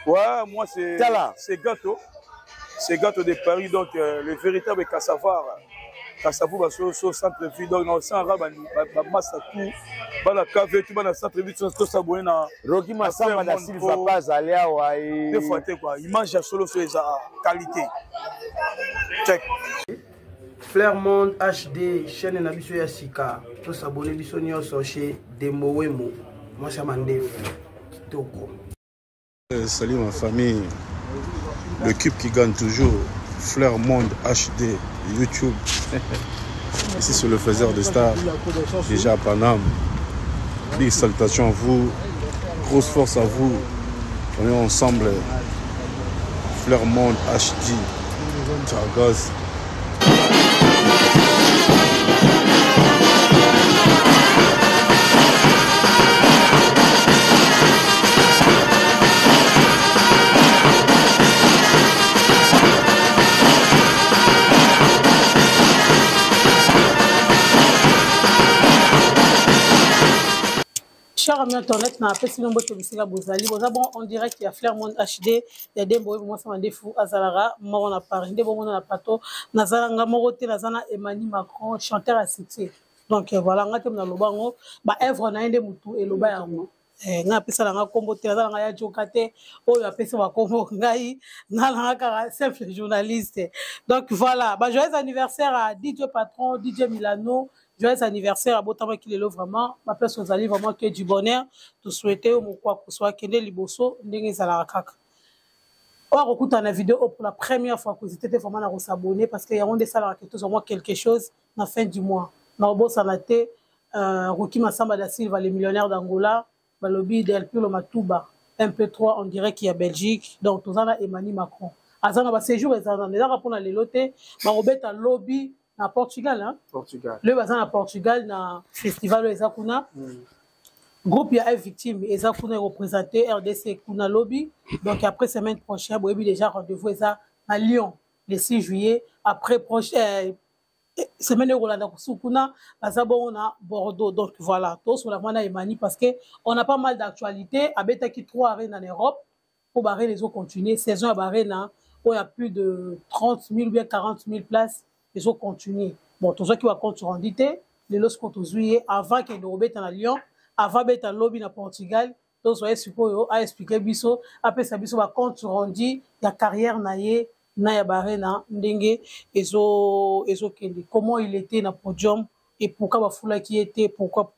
Ouais, moi c'est gâteau. C'est gâteau de Paris, donc le véritable Kassavar. Kassavou, au centre-ville, donc dans le centre, masse tout, dans la cave, tout dans le centre-ville, tout ça, bon, Rocky Massamba da Silva pas aller à deux fois, quoi. Il mange à solo sur les qualité. Check. Flairmont HD, chaîne Nabiso Yasika, tout s'abonner bisonio chez Dembo Wemo. Moi, c'est Mandef. Toko. Salut ma famille. Le cube qui gagne toujours. Fleur Monde HD, YouTube. Ici sur le faiseur de stars. Déjà à Paname. Big salutations à vous. Grosse force à vous. On est ensemble. Fleur Monde HD. Targos. Cher ami internet, na appelé sinon boto bisila bozali. Bon, en direct, il y a Flairmont HD, il y a Dembo, moi ça m'a défou Azalara, moi on a parlé, Dembo on a plateau, Nazaranga Morote, Nazana Emmanuel Macron, chanteur à cité. Donc voilà, on a terminé le bango, bah œuvre na ende mutu et le bayango. Nga pesa la nga kombo te Nazaranga ya jokate, oyo apesa wa kombo ngai, na la nga simple journaliste. Donc voilà, bah joyeux anniversaire à DJ Patron, DJ Milano. Joyeux anniversaire à Botama Kilelo, vraiment. Ma personne s'allie vraiment que du bonheur. Tout souhaiter au quoi que soit Kende Liboso, Ndenge Zalarakak. On va écouter la vidéo pour la première fois que vous étiez vraiment à s'abonner parce qu'il y a des salariés qui ont quelque chose à la fin du mois. Dans le boss à la tête, Rocky Massamba da Silva, les millionnaires d'Angola, le lobby d'Elpio, le Matouba, MP3, on dirait qu'il y a Belgique, donc tout ça, Emmanuel Macron. À ça, on va séjour, et ça, on a rapport à l'éloté, on a lobby. À Portugal, hein? Portugal. Le bazar à Portugal, dans le festival Ezakuna. Groupe, il y a une victime. Ezakuna est représenté, RDC Kuna Lobby. Donc, après semaine prochaine, vous avez déjà rendez-vous à Lyon, le 6 juillet. Après, semaine Rolanda Kusukuna, on a Bordeaux. Donc, voilà. Tous sur la Mana Emani parce qu'on a pas mal d'actualités. À Betaki 3 arènes en Europe. Pour barrer les autres continuer. Saison à Barrena, où il y a plus de 30 000 ou bien 40 000 places. Les autres continuent. Bon, tout ça qui va continuer, les lots continuent avant qu'il y ait des Lyon, avant d'être en lobby dans Portugal, tout ça a expliqué biso, après ça biso va continuer la carrière naie na baré na ndenge comment il était dans podium et pourquoi va foula qui était pourquoi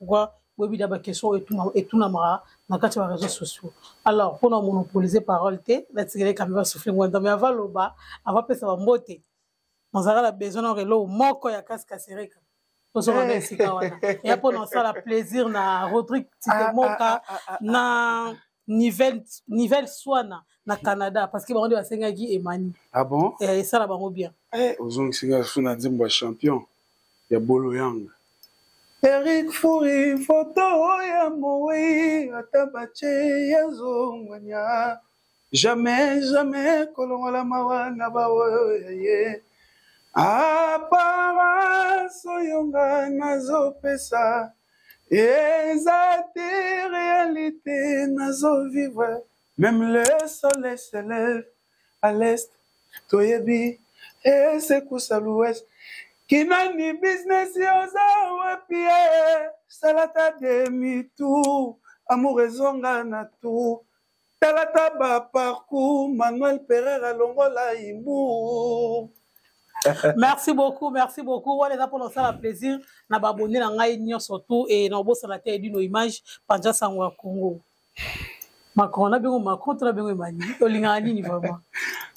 oui d'abord question et tout namara dans quatre réseaux sociaux. Alors pour nous monopoliser parole té la tigrer caméra souffler moi dans mais avant le bas avant que ça va monter. On a besoin de relo moko ya casque sereka to so ba sika wana et après on ça la plaisir na Rodrigue Titemoka na nivel soana na Canada parce que ba on de basenga gi Emani. Ah bon? Et ça la bango bien. Ozong singa suna Zimba champion ya Bolo Yang. Eric Foury photo ya Moui atabache ya zonganya. Jamais kolongola mawana bawo ye. Apara soyonga nazo pesa ezate réalité nazo vivre même le soleil se lève à l'est toyebi et c'est cousa l'ouest kinani business yoza wapie salata demi tout amour ezonga na tout talata ba parcours Manuel Pereira longola imbu. Merci beaucoup. On est là pour nous faire le plaisir. Nous avons abonné à nous surtout et nous avons fait nos images pendant Sangwa Congo. Macron, on a bien Macron, on a bien Emmanuel. On a bien vraiment.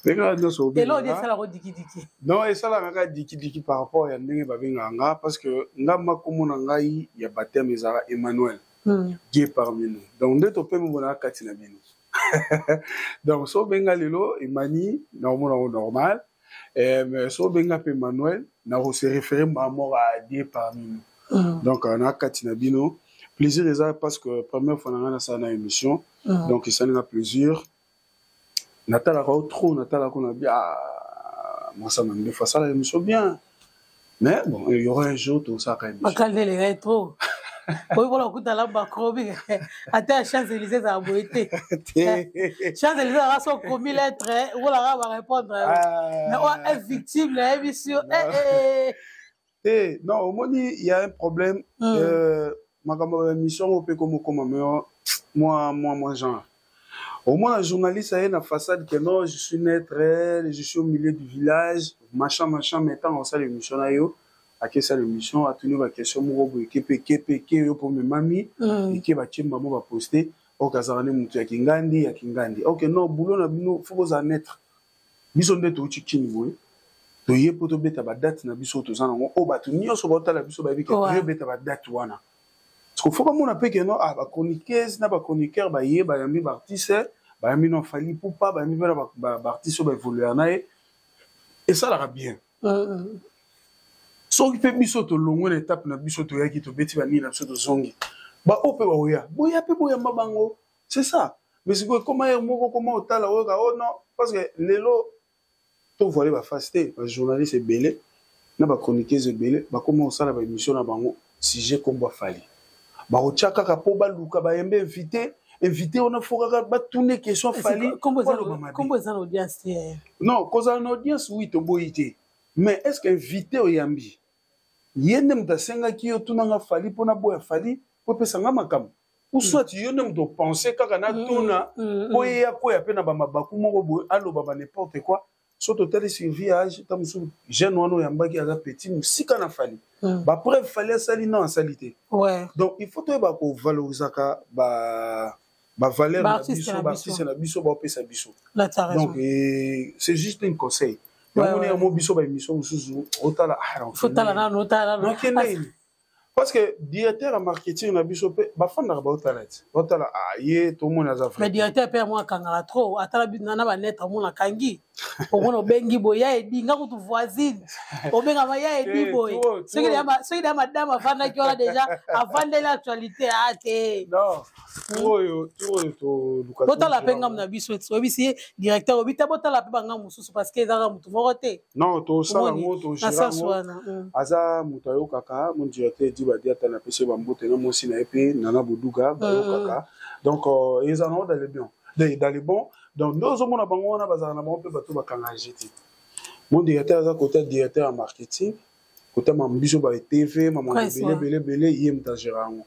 Et là, on dit ça la diki. Non, et ça la diki par rapport à Ndenge Babenganga parce que nga makomo na ngai ya baptême ezara Emmanuel qui est parmi nous. Donc nde to pe mo na katina bino. Donc so benga lelo Emmanuel normal. Mais so benga pe Emmanuel na se référer à mort à Dieu parmi nous. Donc on a katina bino. Plaisir ezara parce que première fois na ça na émission. Donc ça n'a plaisir. Natala trop Natala qu'on a bien moi ça m'a fait ça l'émission bien. Mais bon, il y aura un jour tout ça quand même. Pas calmer les rétro. Oui, voilà, écoute, la Macron, attends, Champs-Élysées, ça a beauté. Champs-Élysées, ça a commis lettre, voilà, va répondre. Mais on est victime, la émission. Non, au moins, il y a un problème. Ma mission, on peut comme moi, genre. Au moins, un journaliste a une façade que non, je suis naître, je suis au milieu du village, machin, maintenant, on sait l'émission là, à quelle salle l'émission, à tenir la question, moi, pour mes mamies, et qui va tirer maman va poster, au Kazarane, Moutou, Yakingandi. Ok, non, boulot, il faut vous en être. Bison de tout, Chikini, to ye poto beta ba date na biso to zana o ba to nyonso ba tala biso ba bi ke to beta ba date wana parce que faut pas mon appel que non ah ba chroniqueuse na ba chroniqueur ba ye ba yami ba artiste ba yami non fali pour pas ba yami ba artiste ba évoluer na et ça la bien so qui fait biso to longo na étape na biso to yaki to beti ba ni na biso to zongi ba ope ba oya boya pe boya mabango c'est ça mais c'est comment otala o non parce que lelo to voler ba fasté ba journaliste belé na ba chroniqueuse belé ba comment ça la ba émission na bango sujet comme ba fali ba ochaka ka po ba luka ba yembe invité on a foka ba tourner question fali comment ça l'audience non cause en audience oui to boyité mais est-ce que invité o yambi yende mtasenga ki yo tunanga fali pona boya fali po pesa nga makam ou soit yende mto penser kaka na tuna po ya ko ya pena ba mabaku moko boy allo ba n'importe quoi surtout tel survillage tam sou jeune wano yambaki aga petit musika na fali ba preuve fali sali na salité ouais donc il faut to ba ko valoriser ka ba valeur na biso na biso ba pesa biso donc c'est juste un conseil on est mo biso ba émission sous otala faut tala na otala parce que directeur en marketing na biso pe ba fanda ba otala ye to mona za mais directeur pe moi kangala trop atala binana ba net mona kangi okono bengi boya edi nga kutu voisine obenga ma ya edi boy ce que madame fanda qui a déjà avant de l'actualité ate non to botala penga na biso obisi directeur obita botala pe banga mususu parce que ezaka mutu morote non to sala moto girango aza mutayo kaka mon directeur dit ba diata na pese ba mbote na mosi na epe nana boduga ba kaka donc ils en ont dans les bons dans les bons donc nous on a bango na bazana na bango pe bato ba kanga jeti mon directeur aza côté directeur en marketing côté mambiso ba TV maman belé yem ta gerango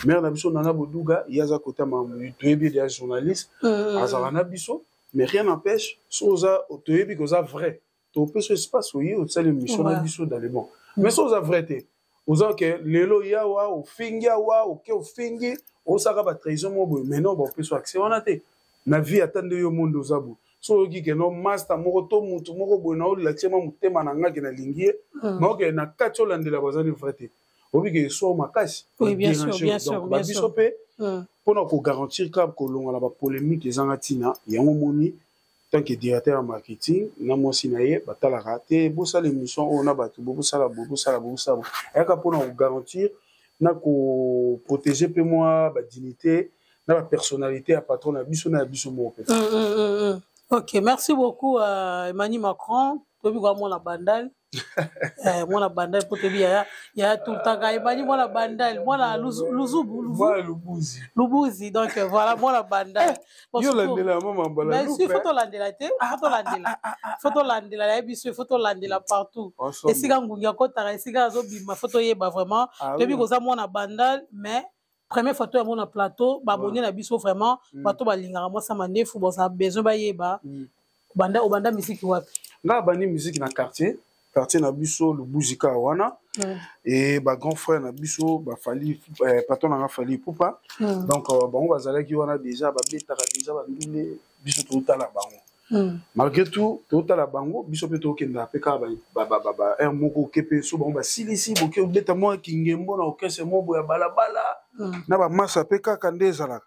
mère na biso nana boduga yaza côté mam toyebi des journalistes azana na biso mais rien n'empêche soza toyebi que ça vrai to peut se espace oui au sale mission na biso dans les bons mais soza vrai té oza que lelo yawa o fingia wa o ke o fingi o saka ba trahison mo boy mais non ba peut so accès on a té na vie attendre yo monde ozabu so ki ke no master moko to mutu moko boy na o laksema mutema na ngaki na lingie mais ok na kacho landela bazali vrai té obi ke so makasi oui bien sûr ba biso pe pour ko garantir ka ko longa la ba polémique ezanga tina yango moni tant que directeur en marketing na mo sinaye batala raté bosa l'émission on a batu bosala et ka pour ko garantir na ko protéger pe moi ba dignité na ba personnalité à patron na biso mo pe OK merci beaucoup Emmanuel Macron tobi kwa mo la bandal moi la bandal pour te dire il y a tout le temps Emmanuel moi la bandal moi la lubuzi donc voilà moi la bandal yo landela maman bala mais si photo landela te photo landela la biso photo landela partout et si ga ngungia kota et si ga zo bima photo yeba vraiment tobi ko za moi la bandal mais première photo à mon plateau ba bonné na biso vraiment bato balingaka moi ça manefu bon ça besoin ba yeba banda musique wapi nga bani musique na quartier na biso le buzika wana et ba grand frère na biso ba fali patron na fali poupa donc bango bazalaki wana déjà ba betaka déjà ba ndule biso to tala bango malgré tout to tala bango biso pe to kenda pe ka ba un moko kepe so bango ba silisi boke beta mo kingembo na okese mo boya balabala na ba massa pe ka kandezala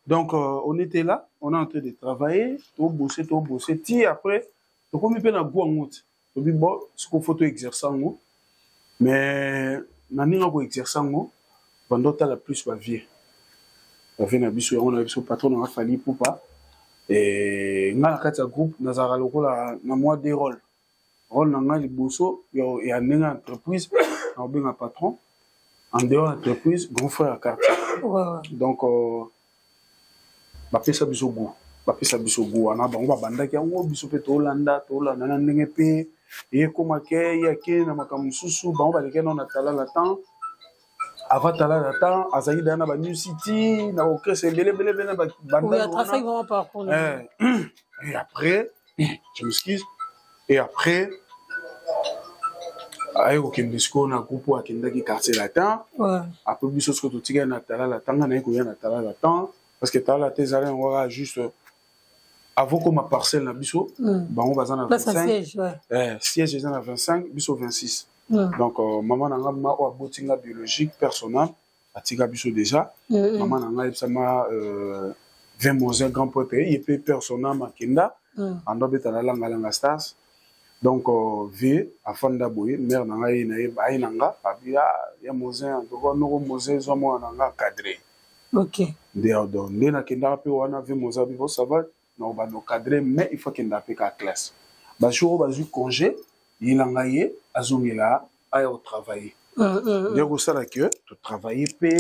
donc on était là on est en train de travailler to bosser ti après to komi pe na guangote tobi bon ce qu'on photo exerçant mais naninga ko exerçant pendant la plus va vie na biso on a biso patron na fali poupa et nga kata groupe nazara lokola na moi des rôle na nga liboso ya nenga entreprise na benga patron en dehors d'entreprise, grand frère à quartier. Donc, bapesa biso goût. Bapesa biso goût. On a bandaki yango biso pe tolanda na ndenge pe et comme ke ya ke na makamususu bango baleke na tala la temps avant tala la temps azali dana ba New City na okese bele na banda et après je m'excuse et après ayo kembisco na groupe akendaki quartier latin après biso ce que tout tika na tala la temps na ko ya na tala la temps parce que tala la tezala on va juste avant comme ma parcelle na biso bango bazana 25 siège na 25 biso 26 donc maman na ngama o abotinga biologique personnel atika biso déjà maman na ngai sama 20 mois grand pote et puis personnel makenda ando betala langa stars donc v afanda boye mère na ngai na ye nanga abia ya mosin donc no mosin zo mo na nga cadré OK de na kenda pe wana v moza bivo ça va non ba no cadré mais il faut qu'il n'appe qu'à classe ba jour ba ju congé il engaye azongela aya au travailler donc ça là que tu travailler pe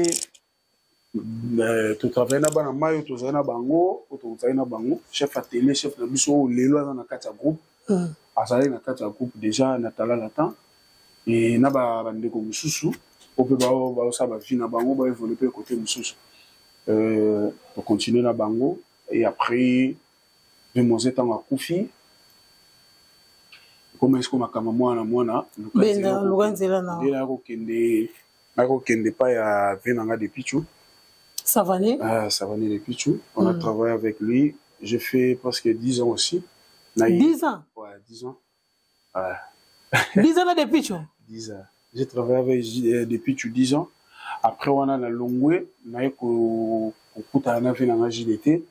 tu travailler na bana mayo tu zana bango tu travailler na bango chef atelier chef na biso lelo na kata groupe azali na kata groupe déjà na tala la temps et na ba ndeko mususu o pe ba sa ba vie na bango ba évoluer pe côté mususu pour continuer na bango et après de moze tanga kufi comme est-ce que makama mwana benda luganzela na ndela ko kende pa ya venanga de Pichu Savané Savané de Pichu on a travaillé avec lui j'ai fait presque 10 ans aussi 10 ans ouais 10 ans 10 ans de Pichu 10 ans j'ai travaillé avec de Pichu 10 ans après on a la Longwe na ko kuta na venanga JDT.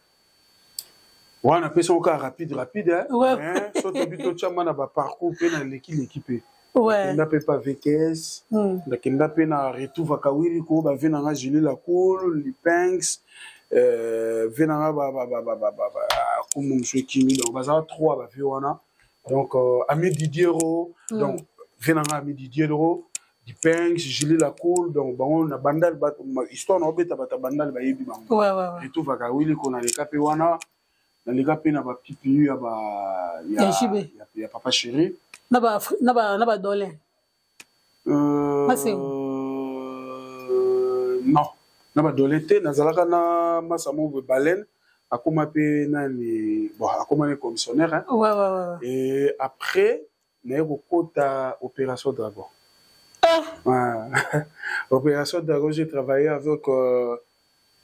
On a fait son cas rapide, hein. Ouais. Sauf que tu as un parcours qui est l'équipe. Ouais. On n'a pas VKS. On n'a pas un retour Vakawiri, on a vu un gilet la cour, les pinks, venanga comme on se kimi, donc on a 3 donc Ami Didiero, donc venanga Ami Didiero, les pinks, gilet la cour, donc on a bandal, histoire on a bêta bandal, baïbi bang. Ouais. Retour Vakawiri qu'on a les capéwana. Dans les gars na ba pipi ya ba ya papa chéri na ba dolé non na ba dolé te nazalaka na masamo be baleine akoma pe nani bon akoma ne commissionnaire hein ouais et après na ko kota opération dragon opération dragon j'ai travaillé avec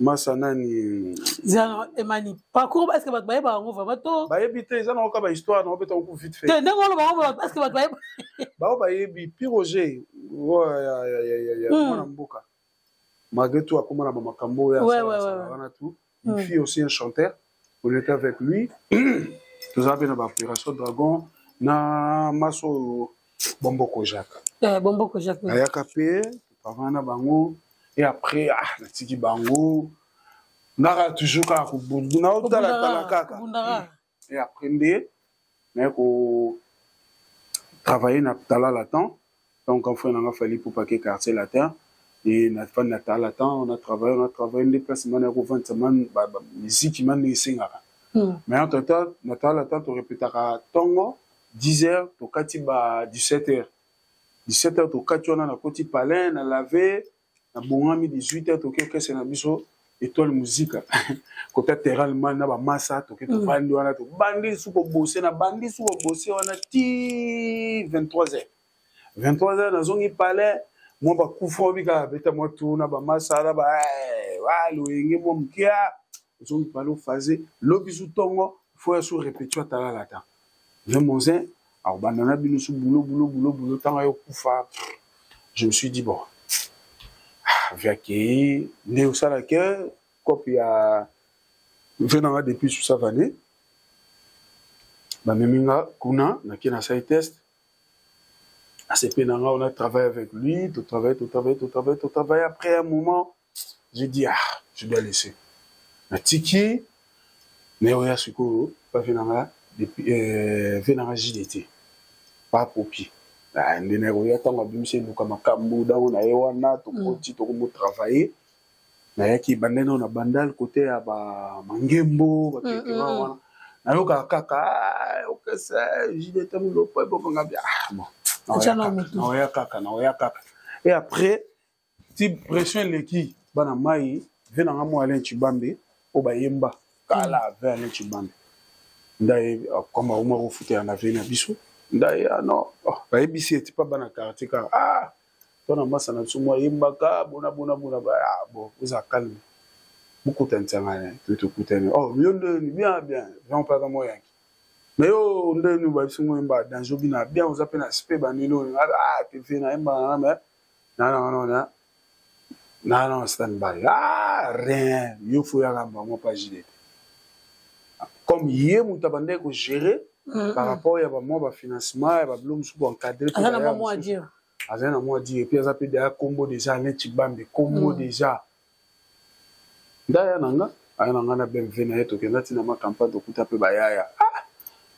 Massanani Zano Emani parcours est-ce que votre baye ba ngova bato baye bité zano ka ba histoire no beta ko vite fait te ndengolo ba ngova est-ce que votre baye ba baye bi piroger ya mwana mboka malgré tout akoma na makambo ya wana tout il fit aussi un chanteur on était avec lui nous avons une opération dragon na maso Bomboko Jacques ayaka pe pavana bango. Et après, natiki bango, nara toujours ka kubunduna otala kaka. Et après mais ko travailler na tala latin. Donc en fait on a fallu pour paquet quartier latin et na fin na tala latin on a travaillé des placements na ko 20 semaines musique man ni singara. Mais en total na tala latin to répétera tongo 10h to katiba 17h. 17h to kationa na koti palin na laver na bongami 18h to quelque c'est na biso étoile musique côté terralement na ba massa to ke to bandi wana to bandi suko bosser na bandi suko bosser wana ti 23h na zongi palais mo ba kufo bika beta mo to na ba massa na ba wa loyenge mo mkia zongi palo fazer lo bisu tongo faut so répéter tala lata le monzin a banana binu su boulot tanga yo kufa je me suis dit bon Viaki, Néo Salake, copie à venant depuis sous Savané. Bameminga, Kuna, Nakina Sai Test. À ces pénanga, on a travaillé avec lui, tout travail. Après un moment, j'ai dit, je dois laisser. Na Tiki, Néo Yasuko, pas venanga, depuis, venanga JDT. Pas Popi. ndene ko ya tanga bimse luka makambu da on aye wana to koti to ko travailler na yaki bandena na bandal côté ya ba mangembo ba peke wana na yoka kaka okesa jide tamu lo po bo ngabi bon na ya kaka et après ti pression leki bana mai vena ngamo Alain Chibambe o ba yemba kala vers Alain Chibambe ndai comme au maro foot en avenir biso ndai non ba ebisi eti pa bana quartier ka tona masa na tsumo yemba ka bona bon vous a calme beaucoup d'intérêt tout kutene miondo ni bien vraiment pas dans moyen mais yo ndai nous ba biso yemba dans jobina bien vous appelle na spe banilo te fait na yemba na non stand by rien yo faut ya gamba moi pas gilet comme hier mutabande ko gérer par rapport à ba financement et ba blum sous encadrer azana moi dire et puis ça peut déjà combo déjà Alain Chibambe combo déjà ndaya nanga ayana na benvena yeto kenda tina ma campagne to kuta pe bayaya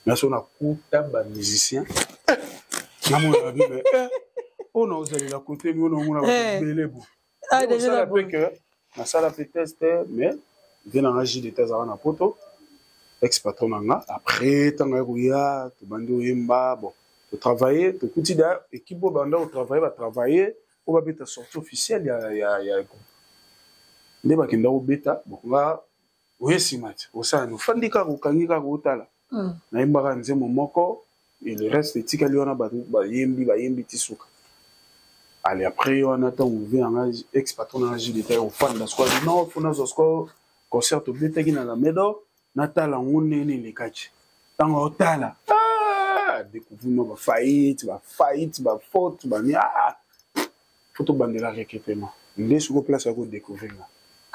na so na kuta ba musicien na mo na bibe on a osé la côté nous on a belé bon déjà que na sala peut tester mais vient en agir des tests avant na poto ex-patron nanga après tanga ruya to bando yemba bon to travailler to kuti da équipe banda au travailler va travailler on va beta sortie officielle ya nde ba kenda beta bon va wesi match au ça nous fandika ko kangika ko tala na yemba ka nzemo moko et le reste etika liona ba yembi tisuka allez après on attend on vient en ex-patron en agir des au fan da squad non fona zo score concert au beta qui na la medo natala ngonene lekachi tango otala découvrir ba faillite ba faute ba ni photo bandela recrutement ndé sur place à découvrir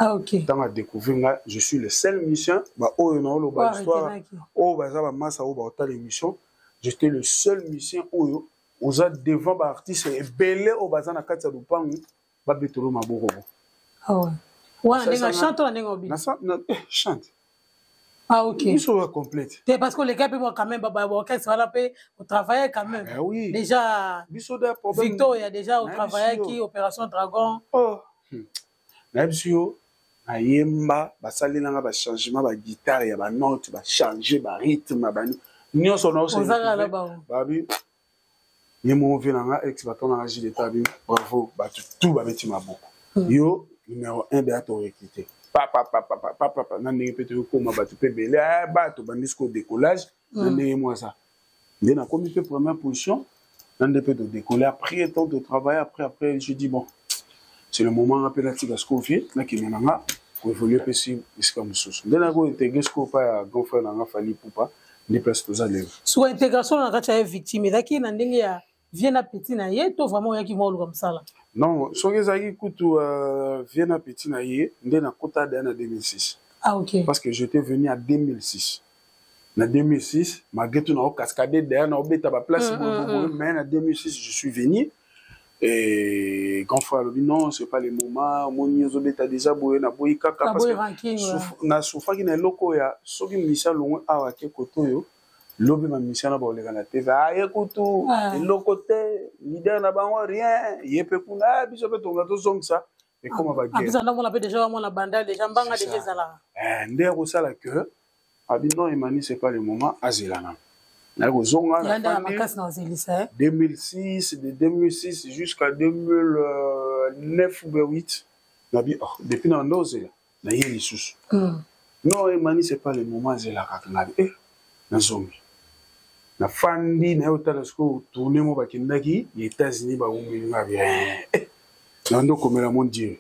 OK tango découvrir je suis le seul musicien ba oyo na lo ba histoire o ba za ba massa o ba otala émission j'étais le seul musicien oyo oza devant ba artiste et belé o ba za na kati ya lupangu ba betolo maboko ouais wana ndinga chante wana ndinga obi na chante OK. Ils sont complètes. Parce que les gars peuvent quand même au travail quand même. Oui. Déjà Victor il y a déjà au travail qui Opération Dragon. Nabsio ayemba basali nanga ba changement ba guitare ya ba note ba changer ba rythme ba nyonso na oso. Babi nyemo venanga ex-baton na agir d'état bi bravo ba tout ba beti maboko. Yo numéro 1 de ato recruter. Papa nani peut comme ba tu peux belé ba to bandisco décollage nani moi ça mais na comité première position nani peut décoller après temps de travail après je dis bon c'est le moment appelatif à Scofier na ki menanga pour évoluer pessi iska mususu ndena ko intégrer sco pa gonfre na fali poupa ni place to za lève sur intégration na kacha victime daki na ndenge ya Viena Petit na ye to vraiment yaki mo comme ça là. Non, soki ezaki kutu Viena Petit na ye nde na kota de na 2006. OK. Parce que j'étais venu en 2006. En 2006, malgré tout na cascadé derrière na obeta ba place mais en 2006 je suis venu et quand frère le dit non, c'est pas le moment, mon nyozo beta déjà boye na boyi kaka parce que na soufa ki na loko ya soki misa longo awa ke koto yo. Lobi ma mission na boleka na TV écoute le côté leader na bango rien yepe kuna biso pe tonga to song ça et comment va guerre ça on appelle déjà mon banda déjà mbanga déjà ça là ndeko sala que abino imani c'est pas le moment azilana na ko zonga na 2006 de 2006 jusqu'à 2009 ou 2008 na bi depuis na ndoze na yeli susu non imani c'est pas le moment azela kakanga na zongi na fandi na hôtel sco tourner mo bakindaki les États-Unis ba umeli bien na ndo komela mon Dieu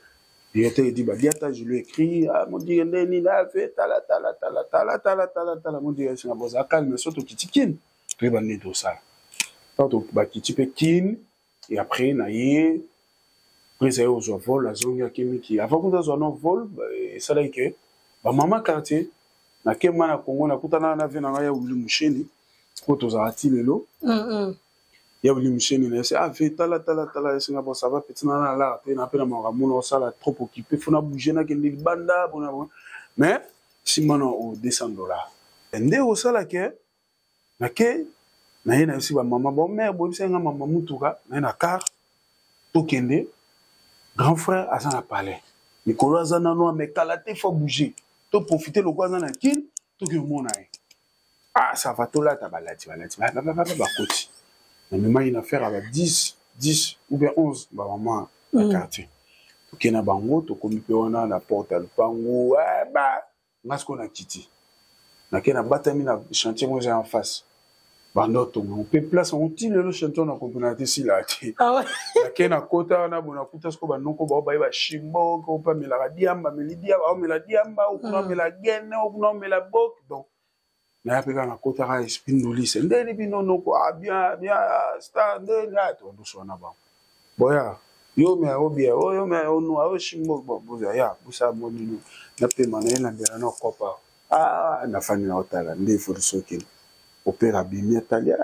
il était dit bah diata je lui écrit mon Dieu ndeni la fait tala mon Dieu c'est boza calme surtout kitikin puis ba neto ça donc ba kitipe kin et après na yé prise au vol la zone ya kimiki avant que ça non vol et ça là que ba maman quartier na kema na Congo na kutana na vena ya Wili Musheni poto za atilelo ya Wili Musheni na c'est fait tala c'est bon ça va petit na la te na pena manga muno sala trop occupé faut na bouger na kende banda bona mais si maintenant au $200 ndé au sala que na ke na ye na aussi ba maman bon mère bon senga maman mutuka na na car to kende grand frère aza na palais Nicolas aza na no mais kalaté faut bouger to profiter le quoi na kin to ke mona ah ça va to là ta balati ba koti na maman il a faire avec 10 ou bien 11 ba maman na quartier to kena bango to komi pe wana na porte al pango ba ngasko na kiti na kena batami na chantier mo en face Bandoto, on peut placer on tire le chanteur na communauté ici là. Ah ouais. La kena kota na bona kuta sko ba noko ba ba shimbo ko pa me la diamba me lidia ba me la diamba ou kuna me la gene ou kuna me la bok donc na peka na kota ra spinduli c'est ndeni bino noko ah bien stand là to ndo so na ba. Boya yo me obia yo me onu a shimbo bo ya busa monino na pe manela ndela na kopa ah na fani na otala ndi for sokin. Opéra bimia talia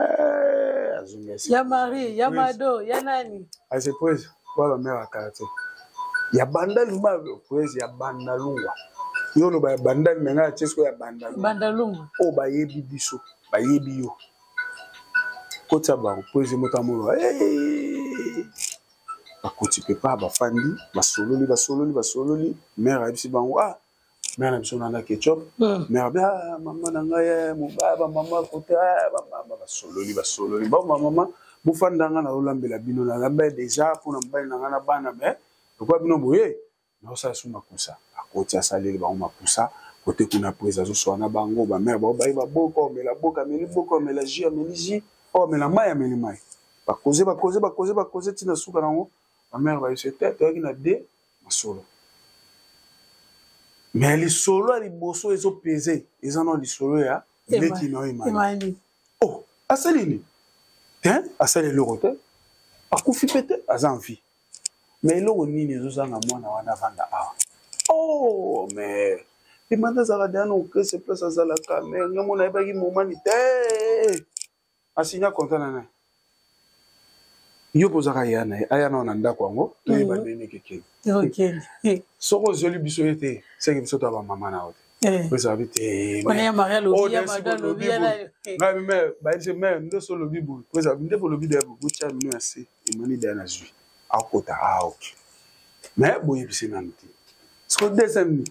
ya mari ya mado ya nani a se pose kwa mère à quartier ya bandaluma pose ya bandalungwa yo no ba bandal menga chesko ya bandalungwa o ba yebi biso ba yebi yo kota ba pose motamulo ba koti pepa ba fandi ba sololi mère a bisi bango ah mère biso na ketchup mère bia maman na ngai mo baba maman côté maman ba sololi ba maman bu fanda nga na olambela bino na lamba déjà pour na mbali na nga na bana be pourquoi bino boye na sa suma kusa akoti asaleli ba ma kusa côté kuna presa zo so na bango ba mère ba boko mais la boka mais boko mais la jia mais ji oh mais la mai mais mai ba causer tina suka nango ba mère ba se tête na de masolo. Mais les solos, les bossos, ils ont pesé. Ils en ont les solos, là. Les qui n'ont imani. Oh, à Saline. Tiens, à Saline, le roté. À Koufi pété, à Zanfi. Mais là, on y est, nous avons un vanda. Oh, mais. Les mandats à la dernière, on crée ces places à Zalaka. Mais on a pas eu mon manité. À Signa, content, yo bozaka yana ayana na ndako yango to yeba nene keke OK soko zoli biso ete senge biso to ba mama na ote pesa bite on ya maria lobi ya madame lobi na nga me ba ise me ndo so lobi bu pesa nde po lobi de bu bucha minu ase imani de na zui akota ok mais boye bise nanti soko desem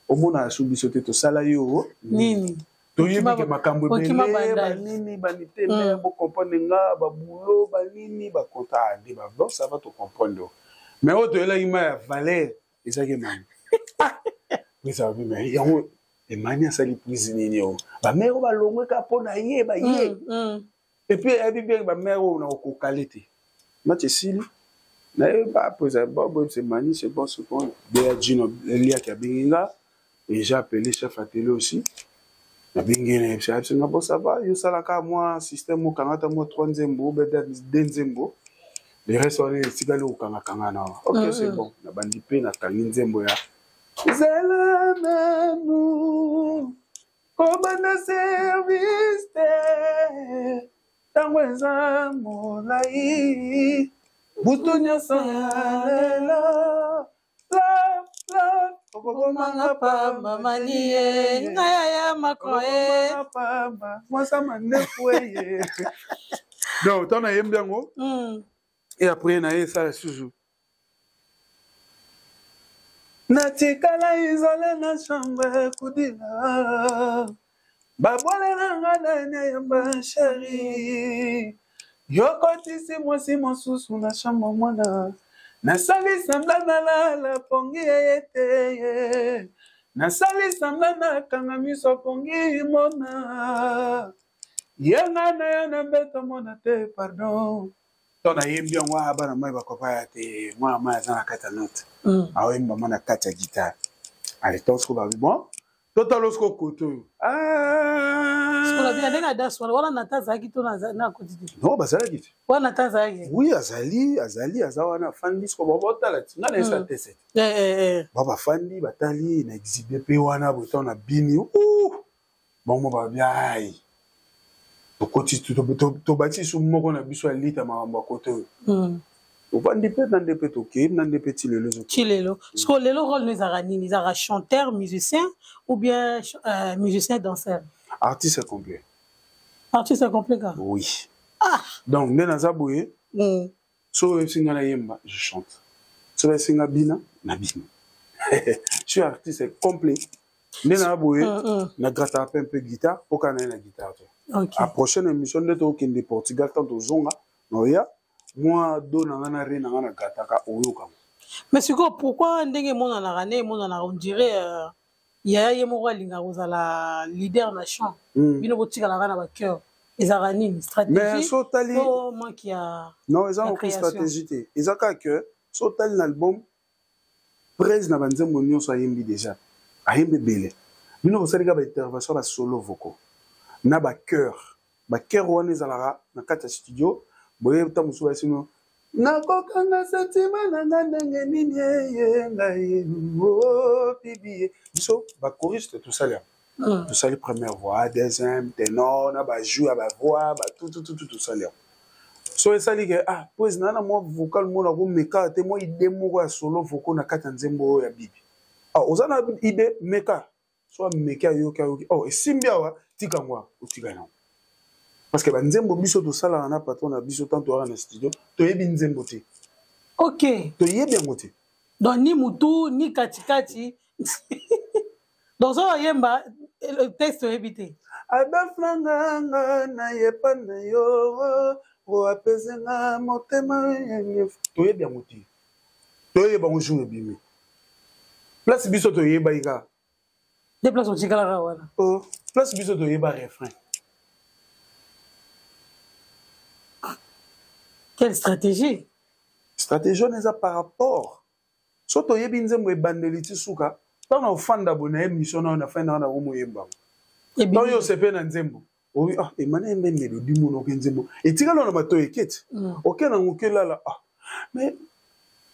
omona su biso te to sala yo nini to yebi ke makambo bele ba nini ba nite me bo comprendre nga ba boulot ba nini ba compta de ba bon ça va te comprendre mais autre là il m'a valé et ça que man mais ça veut mais yango e mania sali prise nini yo ba mère ba longwe ka pona ye ba ye et puis e bien ba mère na ko qualité match sili na ba poser bon c'est mani c'est bon c'est bon de Gino Elia qui a binga et j'ai appelé chef à télé aussi. Na bingene c'est nga bossa ba yo sala ka moi système okangata moi 3e mbo beda 2e mbo les restes on est sigale okanga na OK c'est bon na bandi pe na kangi nzembo ya zela memu kobana service te tangwenza molai butunya salela Manga pamba manie ngaya ya makoe pamba mwasa manefwe donc on a yembiango et après na esa suzu natikala izole na chambre kudila babole na ngana ne yamba chérie yokotisi mwasi mosusu na chambre mwana nasali samba na la pongi ete nasali samba na kanga miso pongi mona yenga na yana beto mona te pardon tona yembi ngwa bana mai bakopa ya te mwa mai zana kata note awemba mona kata guitare allez tonsko ba bon totalosko koto Skola bien denga das wala nataza kito na kotiti. Non bazala kiti. Wala nataza yake. Oui azali azawa na fandi sko bobota la tina na sa tese. Baba fandi batali na exhiber pe wana boton na bini. Bon mo ba biai. To koti to bati su moko na biso alita mamba koto. On va ndepé toké na ndepé tilelo. Tilelo. Sko lelo rôle nous arani, ils ara chanteur, musicien ou bien musicien danseur. Artiste complet. Artiste complet. Oui. Donc, nde naza boye. So singa na yemba, je chante. So singa bina, na bina. Je suis artiste complet. Nde na boye, na gratte un peu guitare, pour qu'on ait la guitare. La prochaine émission de Tokende Portugal, tant aux zonga, noya, moi, donnana rien na gataka oyoka. Mais pourquoi ndenge mon on dirait Yaya Yemoro Linga la leader nation. Bino botika la rana ba cœur. Ils ont une stratégie. Mais Sotali non, ils ont aucune stratégie. Ils ont que Sotali l'album presse na banze monyo so yembi déjà. Ayembe belé. Bino bosali ka ba intervention ba solo vocal. Na ba cœur wana ezalaka na kati ya studio boye tamusu basino nakokanga sentima na ndenge nini ye ngai o bibi so ba choriste tout ça là tout ça les première voix deuxième ténor na ba joue ba voix ba tout ça là so ça li que pues na mo vocal mo na ko meka te mo ide mo ya solo vocal na kati ya nzembo ya bibi ozana ide meka so meka yoka et simbia wa tika ngwa utika na parce que banzembo biso to sala na patron na biso tant to na studio to yebi nzembo te OK to yebi ngote donc ni mutu ni katikati dans un yemba le texte évité abaflanga na yepa na yo o apezenga motema to yebi ngote to yeba ngojou bimi place biso to yeba ika déplace au tikala wana place biso to yeba refrain. Quelle stratégie? Stratégie on est par rapport. Soto yebi nzembo e bandeliti suka. Tant on fanda bona émission na fin na romo yemba. Et bien yo sepe na nzembo. Oui et mané mbende le dimo no nzembo. Et tika na mato ekete. OK na ngokela la mais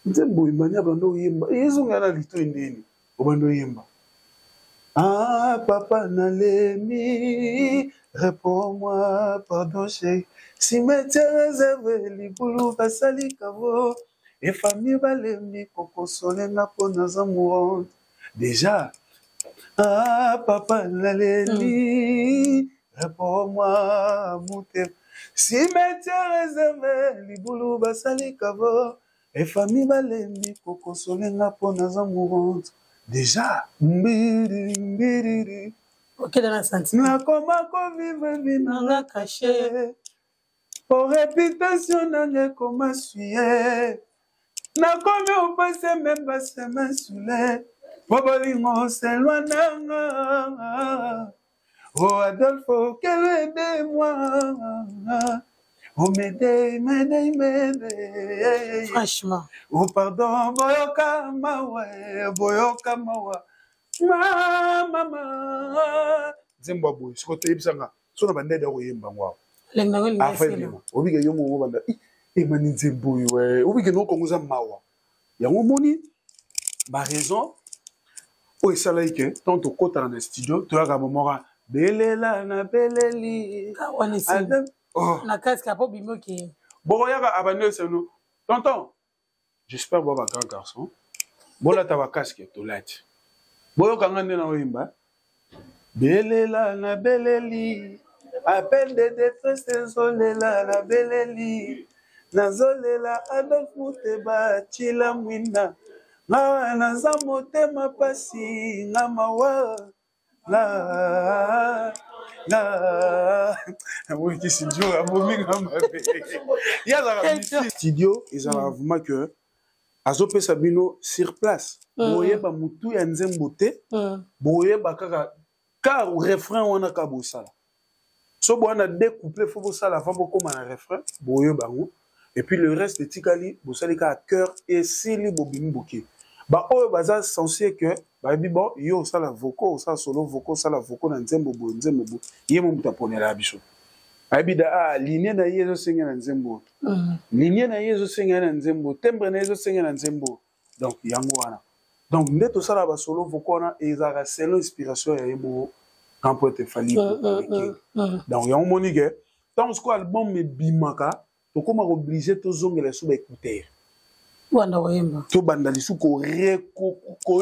nzembo imanya bando yemba. Yezunga na lito ndeni. Obando yemba. Papa Nalemi, réponds-moi, pardon, chérie. Cimetière réservé, les boulous, basali, kavo. Et famille, balemi, coco, soleil, pour nos amours. Déjà, papa Nalemi, réponds-moi, mouté. Cimetière réservé, les boulous, basali, kavo. Et famille, balemi, coco, soleil, pour nos amours. Déjà, OK dans la santé. Na koma ko vivre binanga caché. Pour réputation nanga koma suye. Na komi au passé même pas semaine soulé. Bobolingo c'est loin nanga. Oh Adolfo, quel aide-moi. Oh m'aide. Franchement. Oh pardon, boyoka mawa. Mama. Zemba boy, siko te ibsanga. So na bande da oyemba ngwa. Lenga ngoli ngesela. Obike yomo wo banda. Mani zembo we. Obike no konguza mawa. Yango moni ba raison o esala ike tant to kota na studio to yaka momora belela na beleli. Na casque a pas bimo ki. Bon yaka abane seno. Tonton. J'espère voir un grand garçon. Bon là ta casque to lati. Boyo kangande na oyimba. Belela na beleli. Appel de détresse zolela na beleli. Na zolela Adolf Muteba chila mwina. Na naza motema pasi na mawa. La oui qui studio a mominga mabe. Ya studio ezala vraiment que azope sabino sur place. Boyeba mutu ya nzembo te. Boyeba kaka ka refrain wana ka bosala. So boana découpler faut bosala fa bokoma na refrain boyeba ngo. Et puis le reste de tikali bosali ka cœur et sili bobimi boké. Ba oyo baza censé que ba bi bon yo sala vocal ça solo vocal sala vocal na nzembo bo nzembo bo yemo mutaponela biso. Abida ligne na yezo senga na nzembo. Ligne na yezo senga na nzembo, tembre na yezo senga na nzembo. Donc yango wana. Donc ndeto sala ba solo vocal et ezara selo inspiration ya yemo quand peut te fali. Donc yango monike tant ce album me bimaka to koma obligé to zongela sous écouter. Wanda wemba. To banda lisu ko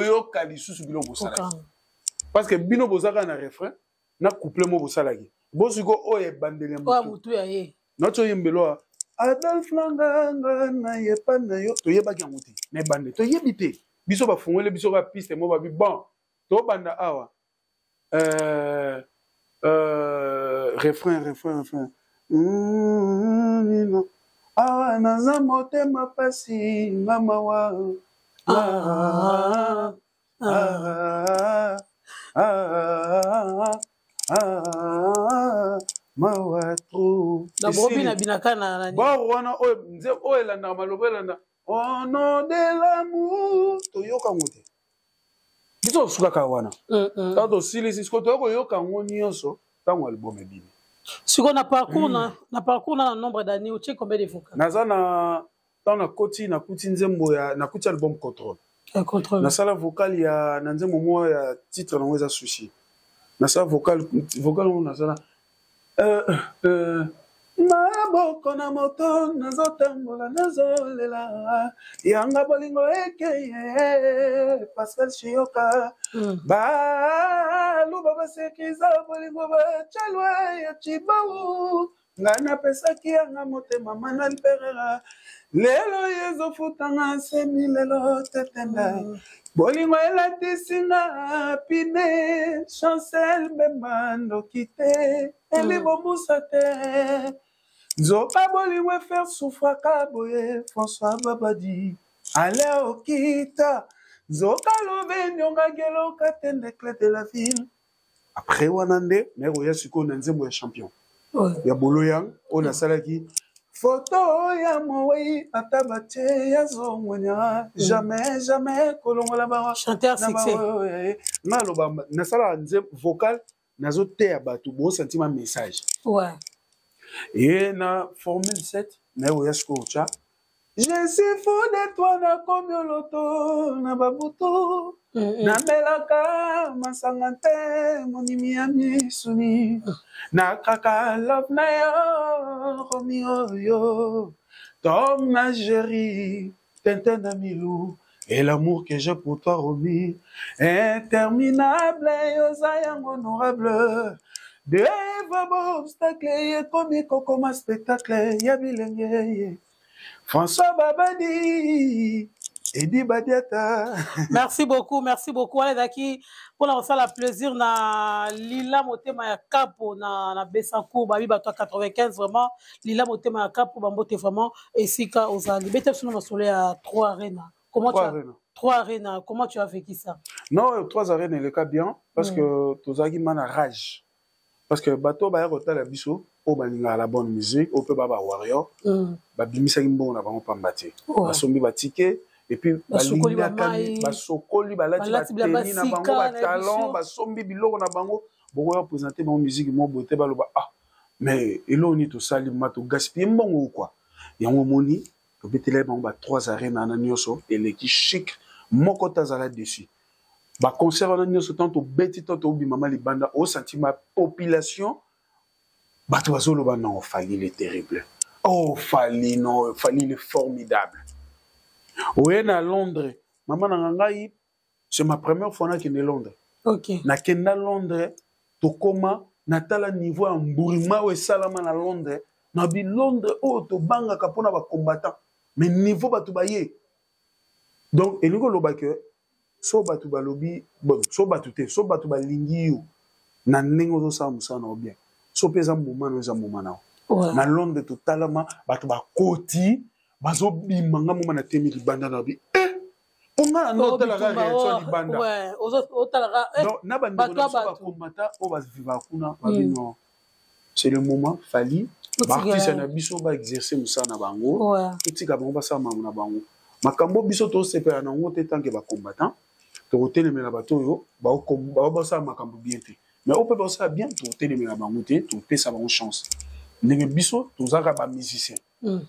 yoka lisu su bilo bosala. Parce que bino bosaka na refrain na couplet mo bosala ki. Bosiko oye bandele mutu. Wa mutu ya ye. Notre yembelo Adolphe Langanga na yepa na yo to yeba ki ngote na bande to yebite biso ba fongole biso ba piste mo ba bi bon to banda awa refrain non awa naza motema pasi mama wa Mawatro. Na bobi na binaka na nani. Bon wana o elanda maloba elanda. Au nom de l'amour to yoka ngote. Biso suka ka wana. Tato sili sisko to yoka ngoni yonso tango album ebini. Siko na parcours na nombre d'années ou tu combien de vocals? Naza na tana koti na kuti nzembo ya na kuti album Contrôle. Contrôle. Na sala vocal ya na nzembo mo ya titre na weza sushi. Na sala vocal na sala maboko na moto nazotambola nazolela yanga bolingo ekeye Pascal Chioka baluba basekiza bolingo bachalwa ya chibau nga napesaki yanga motema Manal Perera lelo yezofutanga semi lelo tetenda bolingo elatisinga pine Chancel Bembando kite elibobusa te nzoka bolingo faire souffra kaboye François Babadi ale okita nzoka lobe nyonga gelo katende clé de la ville après wanande mero ya siko na nzembo ya champion ya boloyang on a salaki photo ya moyi atabate ya zongwenya jamais kolongola ba chanteur succès ngaloba na sala nzem vocal nazo te bato bo sentiment message et na formule 7 na yo yasko cha je suis fou de toi na komioloto na babuto na melaka masangante monimi ya misuni na kaka love na yo Romeo yo Tom na Jerry Tintin na Milou et l'amour que j'ai pour toi Romy interminable yosa honorable de vos obstacles comme comme spectacle ya bilenge François Babadi Edi Badiata. Merci beaucoup. Allez daki pour la faire la plaisir na Lila Motema ya Capo na Bessancourt babi bato 95 vraiment Lila Motema ya Capo bambote vraiment esika ozali. Bete sunu masole à 3 arènes. Comment tu as 3 arènes, comment tu as vécu ça? Non, 3 arènes le cas bien parce que tozaki mana rage. Parce que bato ba yako tala biso o baninga la bonne musique, o pe baba warrior. Ba bimisa kimbo na bango pambate. Ba sombi ba ticket et puis ba linga kami ba sokoli ba lati ba teni na bango ba talent ba sombi biloko na bango boko ya présenter bango musique mo boté ba loba ah mais eloni to sali mato gaspiller mbongo quoi. Yango moni to betele bango ba 3 arènes na nyoso et les qui chic moko tazala dessus. Ba concert na nyoso tanto beti tanto obi mama libanda au sentiment population bato bazolo ba non Fally le terrible. Oh Fally non Fally le formidable. Oui na Londres maman na ngai c'est ma première fois na kende Londres. OK. Na kenda Londres to koma natala niveau ya mburima we salama na Londres na bi Londres o to banga kapona ba combattant mais niveau bato baye. Donc elingo loba que so batu balobi bon so batu te so batu balingi yo na ndenge zo sa musana bien so peza mbumano eza mbumana na Londres totalement batu bakoti bazo bimanga moma na temi libanda na bi onga no tala ga réaction libanda ouais ozo tala ga donc na bando na so bakomata o baziva kuna babino c'est le moment Fally artiste na biso ba exercer musana bango etika bango basama na bango makambo biso to sepela na ngote tanke ba combattant to telemela bato yo ba sa makambo bien te mais on peut pas ça bien to telemela bango te to pesa bango chance ndenge biso to zaka ba musicien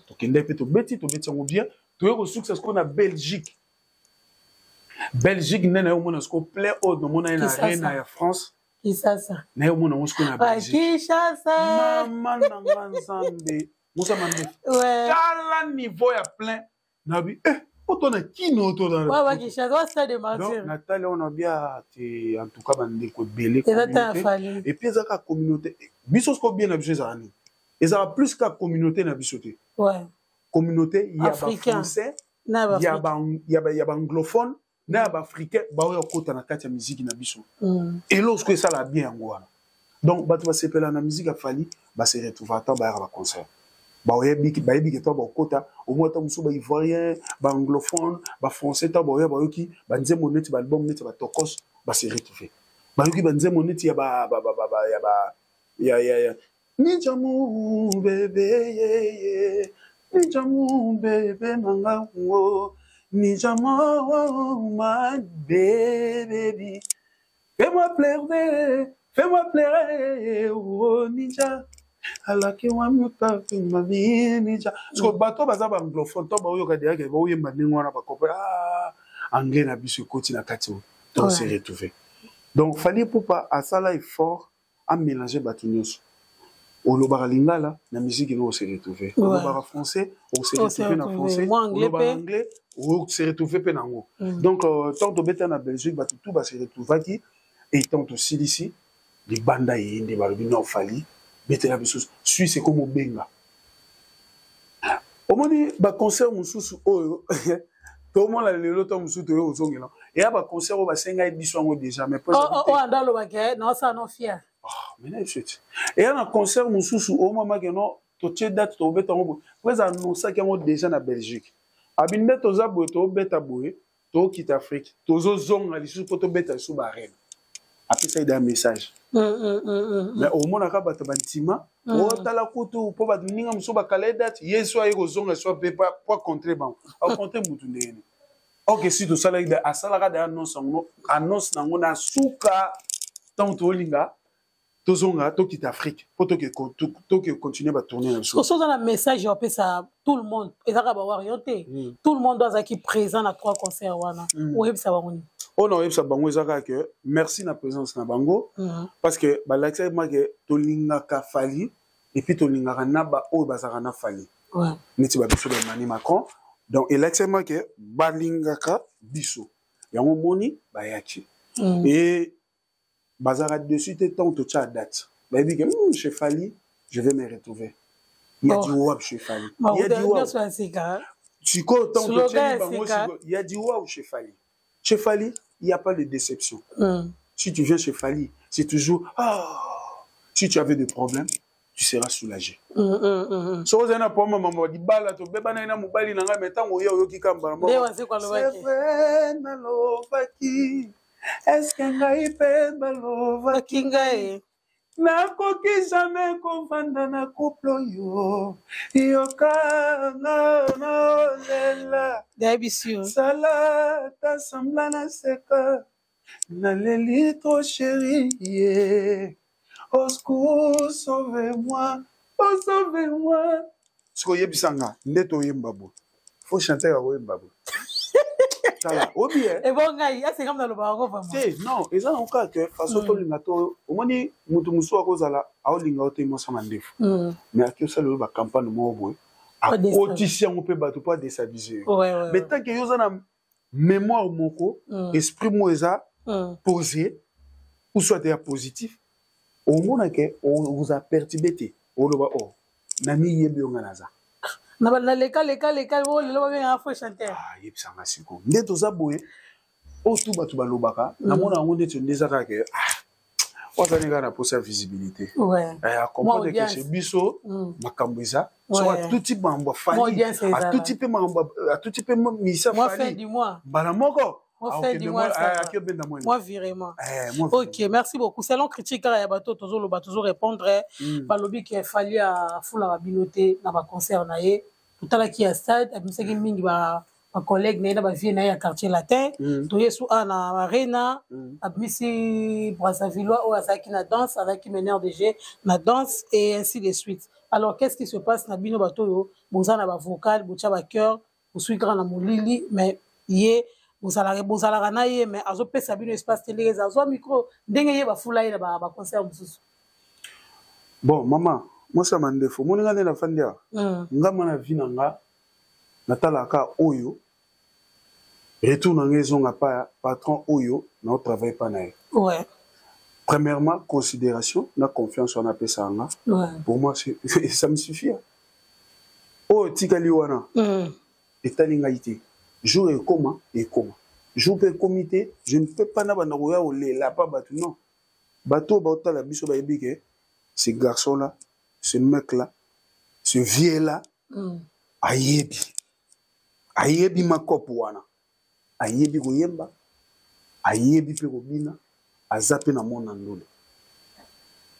to kende pe to beti ngo bien to yo succès qu'on a Belgique nena yo mona sko play out no mona na arena ya France Kinshasa na yo mona sko na Belgique Kinshasa mama na nganzambe musa mande kala niveau ya plein na bi auto na kino auto dans ouais Kinshasa ça de mentir donc Nathalie on a bien en tout cas bande ko belé et puis ezaka communauté biso sko bien na biso zani ezala plus ka communauté na biso te. Ouais. Communauté ya ba Africain. français, Na ya ba anglophone, na ba africain ba oyo kota na kati ya musique na biso. Et lorsque ça la bien yango wana. Donc bato ba sepela na musique afali ba se retrouver ata ba ya ba concert. Ba oyebi ke to ba kota au moins ta musu ba ivoirien, ba anglophone, ba français ta ba oyoki ba nzembo neti ba album neti ba tokos ba se retrouver. Ba yoki ba nzembo neti ya ya Nijamu bébé Nijamu bébé manga wo Nijamu my baby. Fais-moi pleurer oh Nija alaki wa muta ma vie Nija. Parce que bato baza ba anglophone to ba oyoka dia ke ba oyemba ndenge wana ba kopela anglais na biso koti na kati to se retrouver. Donc fallait pour pas à ça là effort à mélanger bato nyonso. Olobara lingala na musique no se retrouver. Olobara français on se retrouver na français. Olobara anglais on se retrouver pe nango. Donc tant to beta na Belgique bato tout ba se retrouver qui et tant aussi ici les banda yindi ba bino fali beta la biso Suisse c'est comme benga. Au moni ba concert mususu oyo tout le monde a le lot mususu to yo zongela. Et ba concert ba senga biso ngo déjà mais pas andalo ba ke non ça non fier. Mais et un concert mususu au moment que non to tche date to beta ngo vous annoncer que ngo déjà na Belgique abinde to za boye to beta boye to quitte Afrique to zo zonga lisu to beta sous barème après ça il y a un message mais au moment ka bata bantima o tala kutu po ba ninga musu ba kala date yeso ay go zonga so pe pas contrer ban au contrer mutu ndeni. OK si to sala ida asala ka da annonce nango na suka tant to linga tozonga to quitte Afrique pour que continuer à tourner la chose. Dans le message ça tout le monde et ça va orienté tout le monde doit être présent à 3 concerts wana ou ça va on. Oh non ça bango ezaka que merci na présence na bango parce que ba l'accès moi que to linga ka fali et puis to linga na ba o bazaka na fali. Ouais. Neti ba biso de Mani Macron donc et l'accès moi que ba linga ka biso. Yango moni ba yaki. Et bazara dessus t'es tant to tcha date bah dit que chez Fali je vais me retrouver il y a du wap chez Fali il y a du wap tu co tant to tcha il y a du wap chez Fali il y a pas de déception si tu viens chez Fali c'est toujours si tu avais des problèmes tu seras soulagé so za na poma mama di bala to beba na ina mobali na nga metango yo yoki kamba c'est vrai na lo faki. Est-ce que ngai pe balova kingai nakoki jamais kovanda na couple yo yoka na lela d'habitude sala ta sembla na seka na leli trop chérie au secours sauvez-moi siko yebisanga ndeto yembabo faut chanter à yembabo. Et bon, c'est comme dans le baron. Non, et ça, on a que façon to lingato, au moins, mutu musu a cause la, a lingato mo sa mandef. Mais à que ça le ba campagne mo boy. A cotisien on peut battre pas déstabiliser. Mais tant que yo na mémoire moko, esprit mo eza posé, ou soit déjà positif, au moins que on vous a perturbé. O lo ba o, nami yebi on nganaza. Na l'école wo le ba bien faut chanter yebisanga siko ndeto za boye o tu batu balobaka na mona ngo ndeto ndezaka ke wazani kana posa visibilité comprendre que chez biso makambo eza so tout type mambo fali a tout type misa fali moi fin du mois bana moko moi vraiment OK merci beaucoup selon critique ya bato toujours répondre balobi qui fali à fula biloté na ba concert na ye tout à la qui a stade abisaki mingi ba collègue na ba vie na ya quartier latin to yesu na arena abisi Brazzaville ou asaki na danse avec meneur de jeu na danse et ainsi de suite. Alors qu'est-ce qui se passe na bino bato yo bozana ba vocal bocha ba cœur bosui grand na molili mais yé bozala na ye mais azo pesa bino espace télé azo micro ndenge ye ba fula ye ba concert mususu. Bon maman moi ça m'a défaut mon ngane na fandia ngama na vie nanga natalaka oyo retour na ngezonga pa patron oyo na travaille pas na. Ouais. Premièrement, considération, la confiance, on appelle ça. Ouais. Pour moi, ça me suffit. Oh, Tikaliwana. Et Talingaïti. Jour et comment. Jour et comité, je ne peux pas n'abandoyer ou les là pas bateau. Non. Bateau, bateau, la biso baébike. Ces garçons-là, ce mec-là, ce vieux-là, ayebi. Ayebi makopuana. Ayebi goyemba. Ayebi pekobina. Azape na mon andole.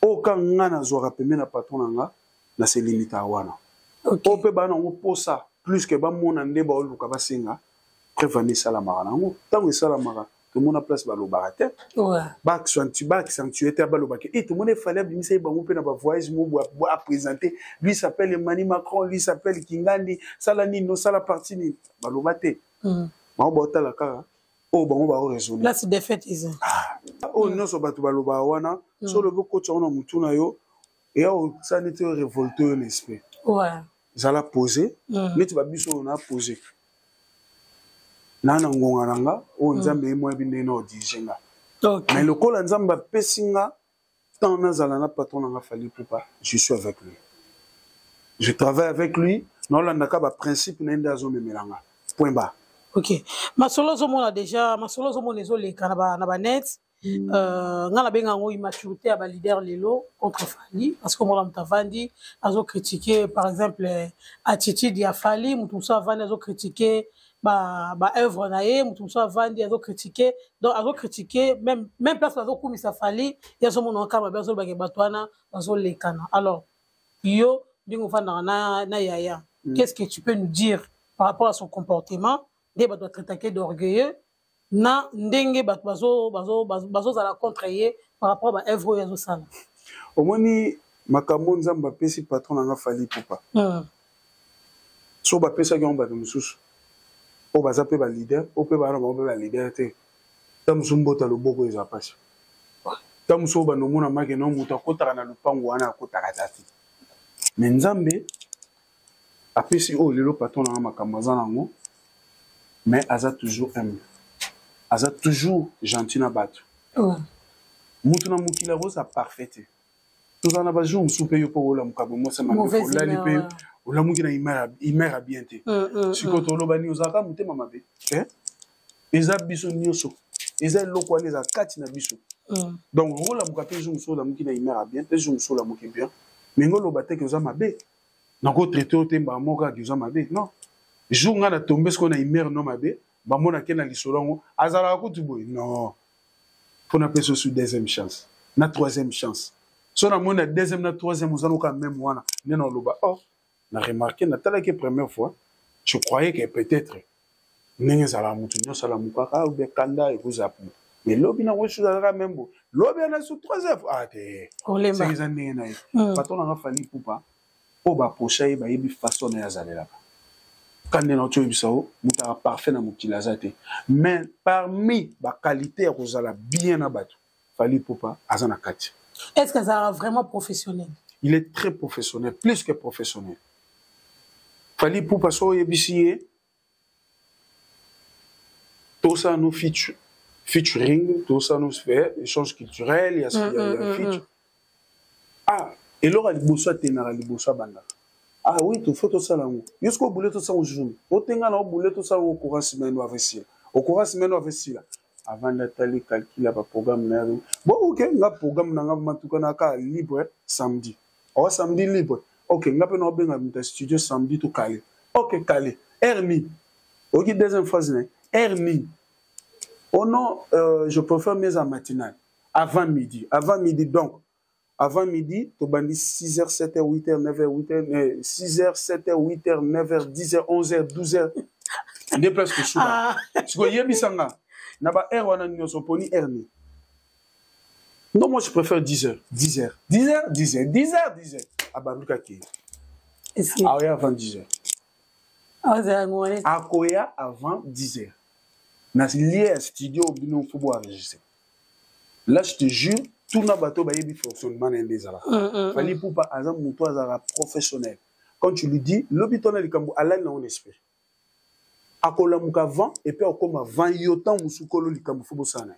Oka ngana zora peme na patron nga na se limita wana. Okay. Ope bana ngo posa plus que ba mon ande ba oluka ba singa prévenir sala mara ngo tango sala mara tout monde a place ba lo barate. Ouais. Ba accentuer ta ba lo ba ke et tout monde fallait bimisa ba ngo pe na ba voyage mo ba présenter lui s'appelle Emmanuel Macron, lui s'appelle Kingandi, sala ni no sala parti ni ba lo baté. Ma ba otala kara. Oh, bon, on va résoudre. Là, c'est défaitisme. Oh, non, ça va tout baloba wana. Sur le beaucoup de gens mutuna yo. Et ça n'était révolté un esprit. Ouais. Ça l'a posé. Mais tu vas biso on a posé. Nana ngonga oh nzambe moi bine no dijenga. Mais le col nzamba pesinga tant nazala na patron nga fali poupa. Je suis avec lui. Je travaille avec lui. Non la ndaka ba principe nenda zo memelanga. Point bas. Ok. Masolo zomona déjà, masolo zomona les kanaba na net. Ngana benga ngo immaturité à ba leader lelo contre Fali parce que moi mtavandi azo critiquer par exemple attitude ya Fali, mutuso vandi azo critiquer ba œuvre na ye, mutuso vandi azo critiquer donc azo critiquer même place azo kumisa Fali, ya zomona kama bazo ba ke batwana azo lekana. Alors yo dingo vanda na yaya. Qu'est-ce que tu peux nous dire par rapport à son comportement? Des doit traiter d'orgueilleux na ndenge bazo za la contre par rapport à œuvre ya zo sala au moins ni makambo nzamba pesi patron nga Fali poupa so ba pesa ga mba mususu o baza pe ba leader o pe ba na ba leader te tamzumbota loboko eza pasi tamso ba no mona make no muta kotaka na lupango wana kotaka tati mais nzambe apesi o lelo patron nga makambo za nango. Mais Aza toujours humble. Aza toujours gentil na batu. Mutuna mukila rosa parfaite. Tout en a jour soupe yo pour la mukabo mo sa mangé la lipe o la mukina imera bien te. Si ko to lo bani ozaka mutema mabe. Eza biso nyoso. Eza lokwa les a kati na biso. Donc rola mukape jour so la mukina imera bien te jour so la muki bien. Mais ngolo bate que oza mabe. Na ko traiter o temba moka que oza mabe. Non. Jour nga na tomber ce qu'on a imer no mabe ba mona ke na lisolongo azala kutu boy non pour na peso sur deuxième chance na troisième chance so na mona deuxième na troisième vous allons quand même wana nena loba oh na remarqué na tala que première fois je croyais que peut-être ninga zala mutu nyo sala mukaka ou be kanda et vous appu mais lobi na wesh zala même bo lobi na sur troisième ah te c'est les années na patron na Fali poupa o ba pochaye ba yebi façon na yazalela. Quand on a parfait dans mon mais parmi les qualités que a bien abattu, Fali poupa azana kati. Est-ce que ça vraiment professionnel? Il est très professionnel, plus que professionnel. Fali poupa so yebisiye tout ça nous featuring, tout ça nous fait échange culturel, il y a feature. Ah, et là il bossa tenara il bossa banda. Ah oui, tu fais tout ça là. Jusqu'au boulet tout ça au jour. Au tenga au boulet tout ça au courant semaine ou avec au courant semaine ou avec là. Avant d'atteler calculer le programme là. Bon OK, le programme na ngam matuka na ka libre samedi. Oh samedi libre. OK, ngapé no benga mu studio samedi tout calé. OK, calé. Hernie. OK, deuxième phase né. Hernie. Oh non, je préfère mes en matinale avant midi. Avant midi donc. Avant midi, tu bandis 6h, 7h, 8h, 9h, 8h, 6h, 7h, 8h, 9h, 10h, 11h, 12h. Des places que souvent. Ce que yébi sanga, naba air wana nyoso poni hernie. Non, moi je préfère 10h. 10h. 10h, 10h, 10h, 10h. Abaluka ki. Akoya avant 10h. Akoya avant 10h. Nas lié studio bino fubo enregistrer. Là je te jure, tout na bateau ba yebi fonctionnement des ala. Fali poupa azam muto azara professionnel. Quand tu lui dis l'hôpital de Kambo ala na on esprit. Akola muka vent et puis akoma vent yotan musukolo likambo fubo sana.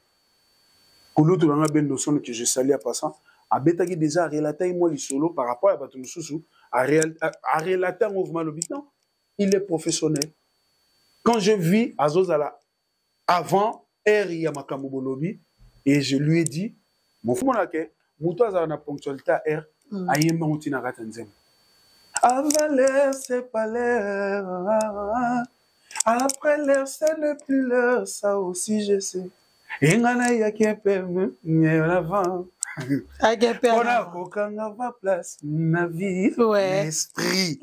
Kolo to nga ben notion que je salue à passant. Abetaki déjà relater moi le solo par rapport à Batou Moussou à relater un mouvement l'habitant. Il est professionnel. Quand je vis à Zozala avant R Yamakambo Bolobi et je lui ai dit mon fou monake muto azana ponctualité à R ayemba mutina katanzem. Avant l'air c'est pas l'air. Après l'air c'est ne plus l'air, ça aussi je sais. Et ngana yakepe avant. On a aucun place na vie l'esprit.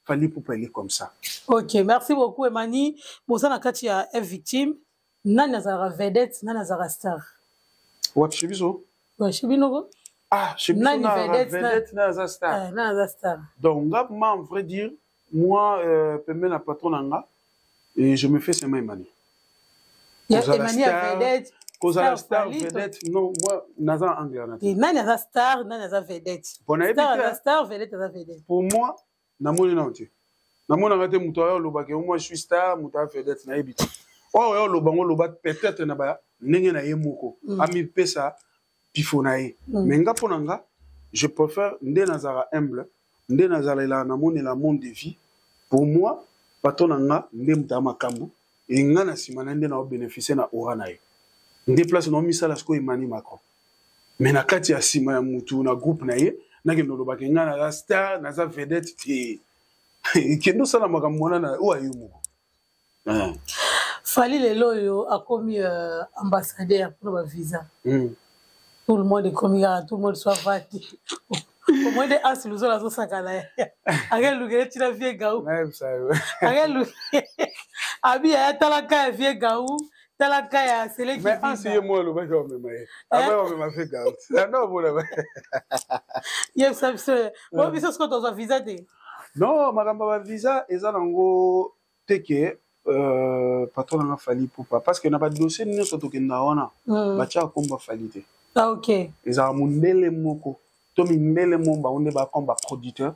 Fallait pour parler comme ça. Ok, merci beaucoup Emani. Bosa na kati ya victime. Nani azara vedette, nani azara star. Ouais, chez Biso. Ouais, chez Binogo. Ah, chez Biso na vedette na azara star. Na azara star. Donc là, moi, en vrai dire, moi, pembe na patron nanga et je me fais seulement Emani. Il y a Emani à vedette. Cause à la star vedette, non, moi, naza anglais. Et nani azara star, nani azara vedette. Star, vedette azara vedette. Pour moi, namoni na otie. Namona ngate muto ayo lobake moi je suis star, muto a vedette na ebiti. Oh yo lobango lobat peut-être na ba ndenge na ye moko. Ami pesa pifo na ye. Mais nga ponanga, je préfère nde nazara humble, nde nazara la namoni la monde de vie. Pour moi, patonanga nde muta makambo et nga na simana nde na bénéficier na ora na ye. Nde place no misala sko Emani Macron. Mais na kati ya sima ya mutu na groupe na ye, na kendo lobake nga na star, na za vedette ti kendo sala makamona na o ayo moko. Fali lelo yo a commis ambassadeur pour le visa. Tout le monde est commis, tout le monde soit vati. Au moins des as nous la sakala. Agel lugere ti la vie gaou. Même ça. Agel abi ya talaka vie gaou. Talaka ya sele ki. Mais asiye moi le ba ko me mai. Après on me fait gaou. Non bon là. Yef ça c'est. Bon visa ce que tu as visa de. Non, magamba ba visa eza nango teke patron na fali poupa parce que na ba dossier ni so to kenda wana ba tia komba falite. Ah OK. Eza mundele moko to mindele mo ba onde ba komba producteur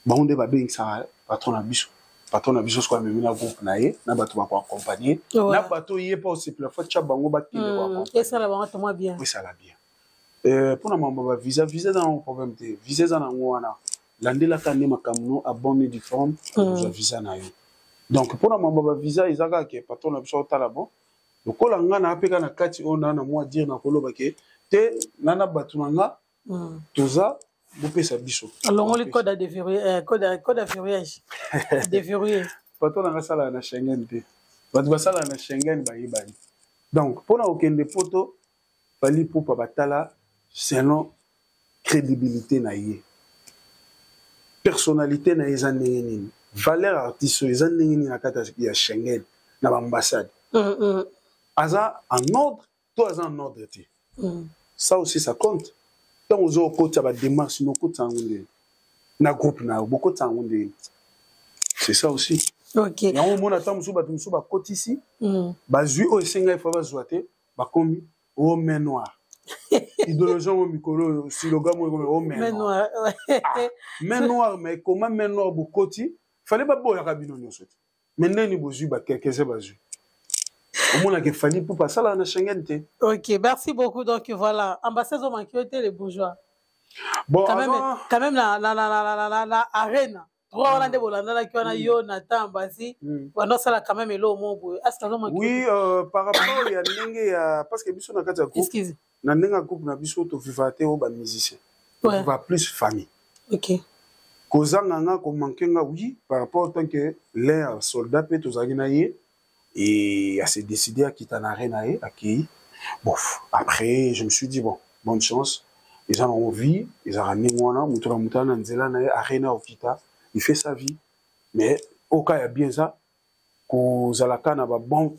ba onde ba beng sa patron na biso so même na groupe na ye na bato ba ko accompagner na bato yé pas aussi la fois tia bango ba kile ko. Et ça la ba to moi bien. Oui ça la bien. Pour na mamba ba visa dans un problème de visa za nango wana. Landela kane makamno abonné du forme pour visa na yo. Donc pour la mamba visa izaka ke patron na biso tala bon. Lokola nga na apeka na kati ona na moi dire na koloba ke te nana batunanga toza bopesa biso. Alors on le code de verrouillage code de verrouillage. De verrouiller. Patron na sala na Schengen te. Ba sala na Schengen ba yibani. Donc pour na okende poto fali pour pa batala selon crédibilité na ye. Personnalité na eza ndenge nini, valeur artiste eza ndenge nini na kati ya Schengen na ambassade. Aza en ordre, toi aza en ordre te. Ça aussi ça compte. Tant aux autres côté ba démarche no côté ngunde. Na groupe na beaucoup de ngunde. C'est ça aussi. OK. Ya on mona tant musu ba côté ici. Ba zui o esenga fa ba zoate, ba komi au main noir. Idéologie au micro slogan au main noir. Main noir mais comment main noir bokoti fallait pas boya kabino nyonso. Maintenant ni bozu ba quelques bazu. Au moins que fallait pour passer là na Schengen te. OK, merci beaucoup donc voilà, ambassade au manquité les bourgeois. Bon quand même la arène. Trois Hollandais bolanda qui wana yo na tambasi. Pendant ça là quand même elo mongo. Oui, par rapport ya ndenge ya parce que biso na kati ya groupe. Na ndenga groupe na biso to vivate o ba musicien. On va plus famille. OK. Kozanga nga ko mankenga oui par rapport au tant que l'air soldat pe to zagina ye et a s'est décidé à quitter na arena et accueilli. Bon, après je me suis dit bon, bonne chance. Ils en ont envie, ils ont ramené moi mutana nzela na arena ofita, il fait sa vie. Mais au cas il y a bien ça ko zalaka na ba bon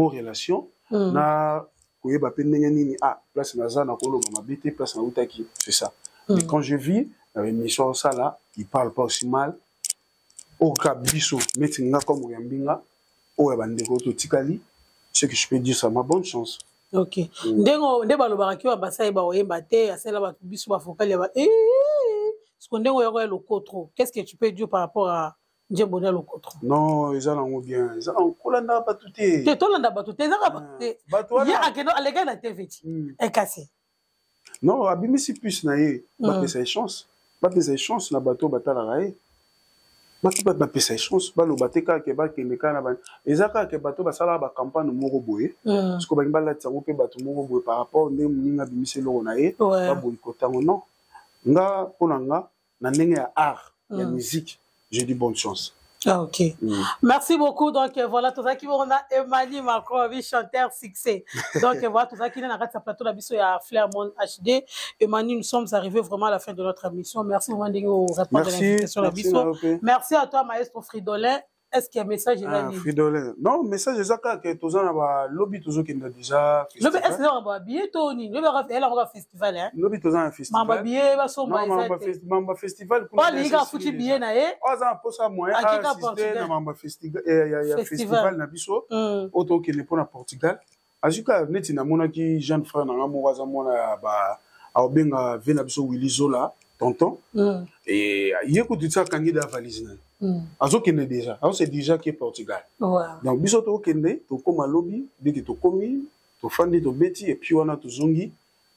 relation na koyeba pe ndenge nini place naza na koloba mabete place na utaki c'est ça. Mais quand je vis avec mission ça là il parle pas aussi mal au kabiso metinga comme oyambinga o bandeko to tikali ce que je peux dire ça ma bonne chance. OK. Ndengo ndeba lobaki wa basai ba oyemba te asela ba biso ba fokali ba ce qu'on ndengo yoko le trop. Qu'est-ce que tu peux dire par rapport à Nje bonne le contre. Non, ils ont bien. Ils ont Kolanda Batouté. Tu es Tolanda Batouté. Ils ont Batouté. Il y a Akeno, les gars, la TV. Est cassé. Non, Abimisi plus naïe. Bah, c'est chance. Bah, c'est chance, na bateau, batala raïe. Bah, c'est chance. Bah, le bateka, qui est le cas, et Zaka, qui est bateau, bah, ça là, bah, campagne, moro boé. Parce que, bah, il va ça, on peut battre moro boé par rapport, on est, on a Abimisi l'eau, naïe. Bah, boycotter, non. Nga, pour nga, na nenge à art, la musique. J'ai dit bonne chance. Ah, ok. Merci beaucoup. Donc, voilà, tout ça qui on a Emmanuel Macron, chanteur succès. Donc, voilà, tout ça qui est dans la plateau de la à Flairmont HD. Emmanuel, nous sommes arrivés vraiment à la fin de notre émission. Merci vraiment de répondre à l'invitation de la Merci à toi, Maestro Fridolin. Est-ce qu'il y a un message Fridolin. Non, message exact que tous en lobby toujours qui a déjà. Lobby, est-ce que on va billet Tony? Lobby, elle a un festival hein. Lobby tous un festival. Mamba billet va son Mamba festival. Pas les gars foutu billet na eh. Oh ça pour ça moi. Assister na Mamba festival. Il y a festival na biso. Auto qui n'est pas na Portugal. Ajuka neti na mona ki jeune frère na ngamu waza mona ba aobenga vena biso Willy Zola tonton. Et yécoute ça candidat valise na. Azo kende déjà, c'est déjà qui est Portugal. Donc biso to kende, to koma lobby, dès que to komi, to fandi to beti et puis on a to zongi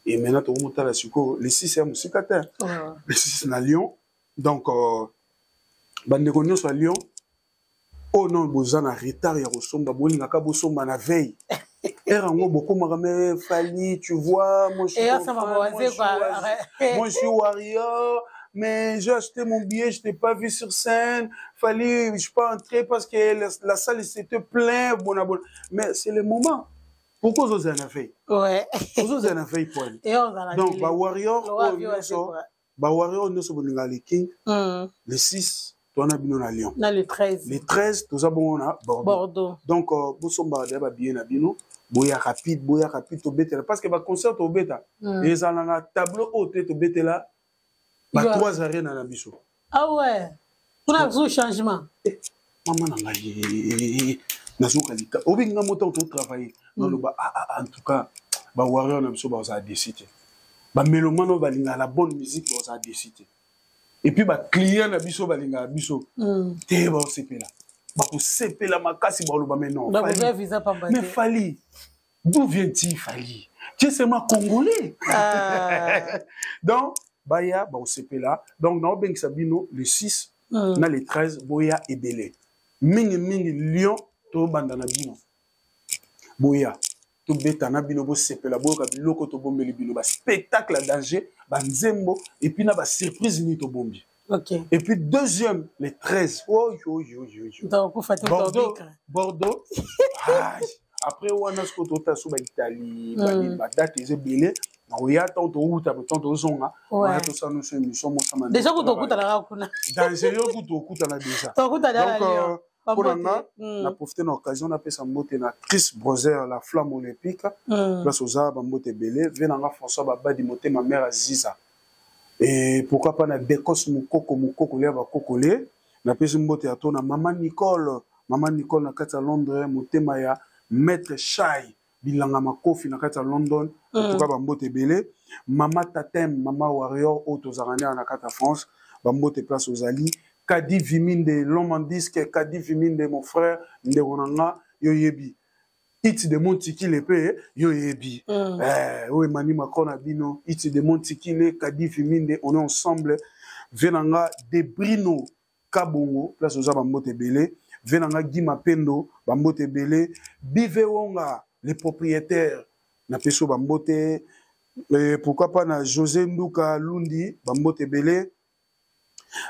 et maintenant to monter la suko, les 6 c'est musicataire. Les 6 na Lyon. Donc bande konyo sur Lyon. Oh non, bozana retard ya kosomba bolinga ka bosomba na veille. Erango beaucoup marame fali, tu vois, moi je suis warrior. Mais j'ai acheté mon billet, je t'ai pas vu sur scène, fallait, je suis pas entré parce que la salle s'était pleine, bon. Mais c'est le moment. Pourquoi vous en avez fait? Ouais. Vous en avez fait, point. Donc, bah, Warrior, nous sommes les King, les 6, toi, on a bien à Lyon. Les 13. Les 13, nous avons à Bordeaux. Donc, vous sommes bien à Bino. Boya rapide, au bête. Parce que le concert au bête, et ça, on a un tableau haut, au bête là. Bah, 3 arènes à la biso. Ah ouais. Pour un changement. Maman n'a pas dit. Au travailler. En tout cas, bah, Warrior n'a pas décidé. Bah, mélomano balinga la bonne musique, bah, décidé. Et puis, bah, client n'a biso balinga biso. T'es bah, CP là. Bah, pour CP là, ma casse, bah, mais non. Mais Fali. D'où vient-il, Fali? Tu es seulement Congolais. Donc, Baya, bah, au CP là. Donc, dans le Sabino, le 6, dans les 13, Boya et Belé. Mingi, Lyon, to bandana bino. Boya, to betana bino, bo CP là, boya, loko to bombe li bino, ba spectacle à danger, ba nzembo, et puis na ba surprise ni to bombi. Ok. Et puis, deuxième, les 13. Oh, donc, vous faites Bordeaux. Après, on a ce que tu as sur l'Italie, date des belés. Oui, attends, tu as ton zonga. Déjà, vous avez la déjà. Donc, on a profité de l'occasion, on a fait sa motte na Chris Brozer, la flamme olympique. Place aux arbres, motte belé. Venanga François Baba di motte ma mère Aziza. Et pourquoi pas na Dekos Moukoko, lèvre Kokole. Na pesi motte à ton maman Nicole na kata Londres, motte maya. Maître Chai, bilanga makofi na kata London, en tout cas bambote belé. Mama Tatem, Mama Warrior, auto zarania na kata France, bambote place aux Ali. Kadi Viminde, l'homme en disque, Kadi Viminde, mon frère, Nderonanga, Yoyebi. Iti de Montiki l'épée, Yoyebi. Oui, Mani Macron Abino, Iti de Montiki le, Kadi Viminde, on est ensemble. Venanga de Brino, Kabongo, place aux bambote belé. Venanga Gima Pendo, Bambote Belé, Bivewonga, les propriétaires, na Peso Bambote, pourquoi pas na José Ndouka Lundi, Bambote Belé,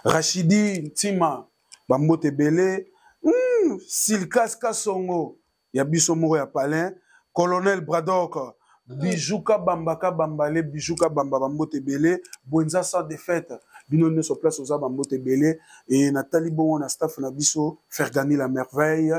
Rachidi Ntima, Bambote Belé, Silkas Kasongo, Yabiso Moro ya Palin, Colonel Bradok, Bijouka Bambaka Bambale, Bijouka Bamba Bambote Belé, Bwenza sa défaite. Bino sur place aux Bambote Belé et Nathalie Bon on a staff na biso faire gagner la merveille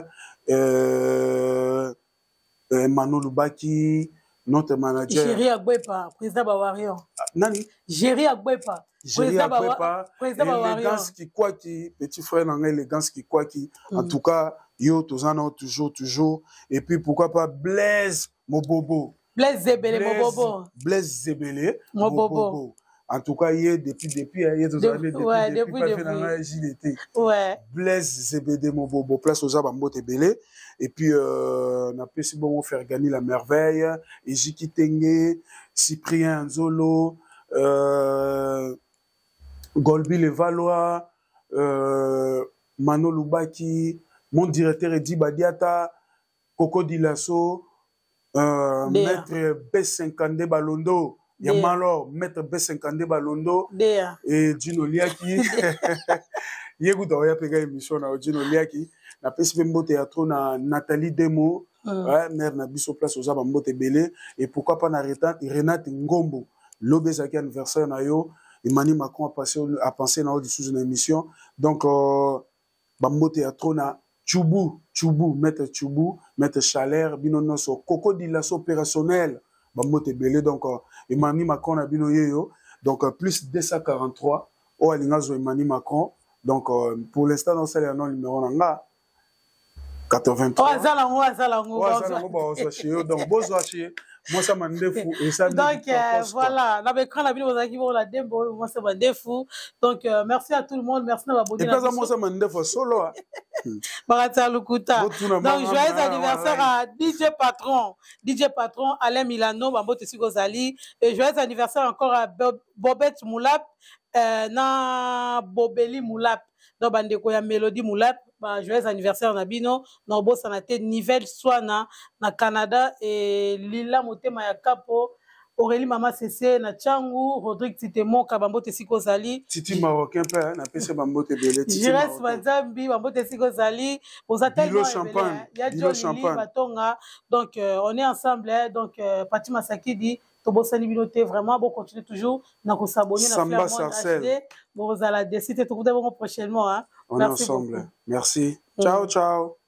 Mano Lubaki notre manager Géry Agbepa président Bawarion nani Géry Agbepa élégance qui quoi qui petit frère dans élégance qui quoi qui en tout cas yo tozana toujours et puis pourquoi pas Blaise Mobobo Blaise Zebele Mobobo Blaise Zebele Mobobo. en tout cas hier depuis JDT Blaise CBD mon bobo place aux abambote belé et puis na pesi bon faire gagner la merveille Ejiki Tenge Cyprien Nzolo Golbi Levalois Mano Lubaki mon directeur Edi Badiata Coco Dilasso Maître B50 Balondo Yamalo Maître B50 Balondo et Gino Liaki Yégout a pega émission na Gino Liaki na PSV Mbo Théâtre na Nathalie Demo mère na biso place aux Abambote Belé et pourquoi pas na Renate Ngombo l'obésaki anniversaire na yo Emmanuel Macron a pensé na au-dessus d'une émission donc Bambo Théâtre na Tchoubou, Maître Chalère, Binono so Coco Dilasso opérationnel, Bamote Belé, donc Emmanuel Macron a Binoyo, donc plus 243, au Alingazo Emmanuel Macron, donc pour l'instant, dans le numéro 83. Donc, moi ça m'a fou et ça donc voilà na l'écran la vidéo qui vont la dembo moi ça m'a fou donc merci à tout le monde merci d'avoir abonné et pas moi ça m'a fou solo Barata Lukuta donc joyeux anniversaire à DJ Patron Alain Milano Bambote Sigozali et joyeux anniversaire encore à Bobette Moulap na Bobeli Moulap donc bandeko ya Mélodie Moulap joyeux anniversaire na bino na bossa na te Nivelle Swana na Canada et Lila Motema ya Capo Aurélie Mama Cessé na Tchangu Rodrigue Titemo Kabambote Sikozali Titi Marocain père na PC Bambote Belé Titi Jires Mazambi Bambote Sikozali aux attelles Champagne Bilo Champagne Batonga donc on est ensemble donc Pati Masakidi Tobosani Binoté vraiment bon continuer toujours na ko s'abonner na Flair HD bon vous allez décider tout prochainement hein. On est ensemble. Merci. Ciao, ciao.